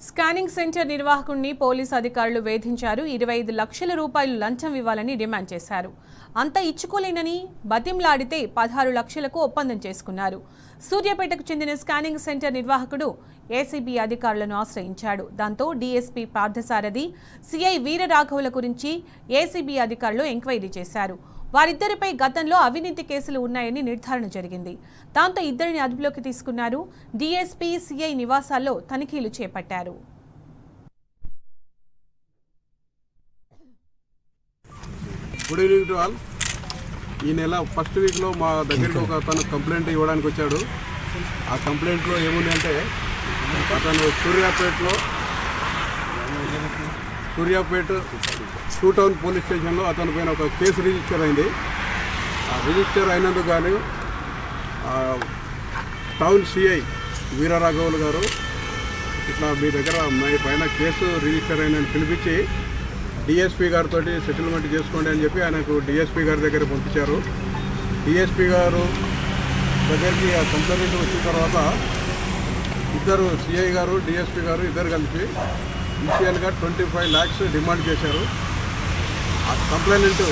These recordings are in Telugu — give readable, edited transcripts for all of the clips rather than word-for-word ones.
స్కానింగ్ సెంటర్ నిర్వాహకుడిని పోలీసు అధికారులు వేధించారు. 25 లక్షల రూపాయలు లంచం ఇవ్వాలని డిమాండ్ చేశారు. అంత ఇచ్చుకోలేనని బతింలాడితే 16 లక్షలకు ఒప్పందం చేసుకున్నారు. సూర్యాపేటకు చెందిన స్కానింగ్ సెంటర్ నిర్వాహకుడు ఏసీబీ అధికారులను ఆశ్రయించాడు. దాంతో డీఎస్పీ పార్థసారథి, సిఐ వీరరాఘవుల గురించి ఏసీబీ అధికారులు ఎంక్వైరీ చేశారు. వారిద్దరిపై గతంలో అవినీతి కేసులు ఉన్నాయని నిర్ధారణ జరిగింది. దాంతో ఇద్దరిని అదుపులోకి తీసుకున్నారు. డీఎస్పీ, సిఐ నివాసాల్లో తనిఖీలు చేపట్టారు. Good evening to all. ఈ నెల ఫస్ట్ వీక్లో మా దగ్గరికి ఒక అతను కంప్లైంట్ ఇవ్వడానికి వచ్చాడు. ఆ కంప్లైంట్లో ఏముంది అంటే అతను సూర్యాపేట 2 టౌన్ పోలీస్ స్టేషన్లో అతని పైన ఒక కేసు రిజిస్టర్ అయింది. ఆ రిజిస్టర్ అయినందుకు కానీ టౌన్ సిఐ వీరరాఘవులు గారు ఇట్లా మీ దగ్గర మీ పైన కేసు రిజిస్టర్ అయిందని పిలిపించి డిఎస్పీ గారితో సెటిల్మెంట్ చేసుకోండి అని చెప్పి ఆయనకు డిఎస్పీ గారి దగ్గర పంపించారు. డిఎస్పీ గారు దగ్గరికి ఆ కంప్లైంట్ వచ్చిన తర్వాత ఇద్దరు సిఐ గారు, డిఎస్పీ గారు ఇద్దరు కలిసి ఇనిషియల్గా 25 lakhs డిమాండ్ చేశారు. ఆ కంప్లైంట్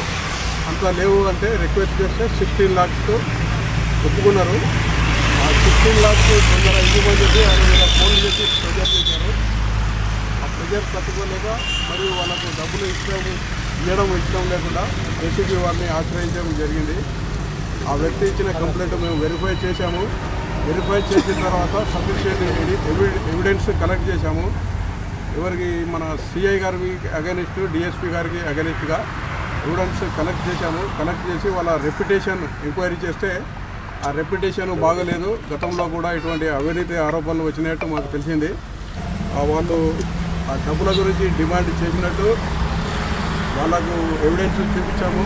అంతా లేవు అంటే రిక్వెస్ట్ చేస్తే 16 lakhs ఒప్పుకున్నారు. ఆ 16 lakhs తొందర ఇవ్వమని చెప్పి ఆయన ఇలా ఫోన్ చేసి ప్రెజర్ చేశారు. ఆ ప్రెజర్ తట్టుకోలేక మరియు వాళ్ళకు డబ్బులు ఇవ్వడం ఇష్టం లేకుండా ఏసీబీ వారిని ఆశ్రయించడం జరిగింది. ఆ వ్యక్తి ఇచ్చిన కంప్లైంట్ మేము వెరిఫై చేశాము. వెరిఫై చేసిన తర్వాత సఫిషియెంట్ ఎవిడెన్స్ కలెక్ట్ చేశాము. ఎవరికి మన సిఐ గారికి అగెనిస్ట్, డిఎస్పీ గారికి అగెనిస్ట్గా ఎవిడెన్స్ కలెక్ట్ చేశాము. కలెక్ట్ చేసి వాళ్ళ రెప్యుటేషన్ ఎంక్వైరీ చేస్తే ఆ రెప్యుటేషన్ బాగలేదు. గతంలో కూడా ఇటువంటి అవినీతి ఆరోపణలు వచ్చినట్టు మాకు తెలిసింది. వాళ్ళు ఆ డబ్బుల గురించి డిమాండ్ చేసినట్టు వాళ్ళకు ఎవిడెన్స్ చూపించాము.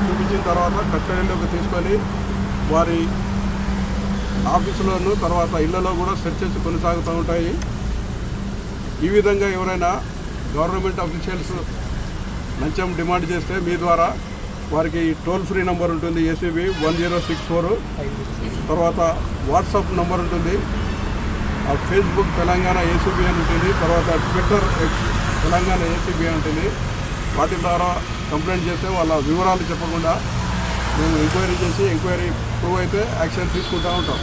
చూపించిన తర్వాత కస్టడీలోకి తీసుకొని వారి ఆఫీసులోను తర్వాత ఇళ్లలో కూడా సెర్చెస్ కొనసాగుతూ ఉంటాయి. ఈ విధంగా ఎవరైనా గవర్నమెంట్ అఫీషియల్స్ లంచం డిమాండ్ చేస్తే మీ ద్వారా వారికి టోల్ ఫ్రీ నెంబర్ ఉంటుంది ఏసీబీ 1064, తర్వాత వాట్సాప్ నెంబర్ ఉంటుంది, ఫేస్బుక్ తెలంగాణ ఏసీబీ అని ఉంటుంది, తర్వాత ట్విట్టర్ తెలంగాణ ఏసీబీ అని ఉంటుంది. వాటి ద్వారా కంప్లైంట్ చేస్తే వాళ్ళ వివరాలు చెప్పకుండా మేము ఎంక్వైరీ చేసి ఎంక్వైరీ ప్రూవ్ అయితే యాక్షన్ తీసుకుంటూ ఉంటాం.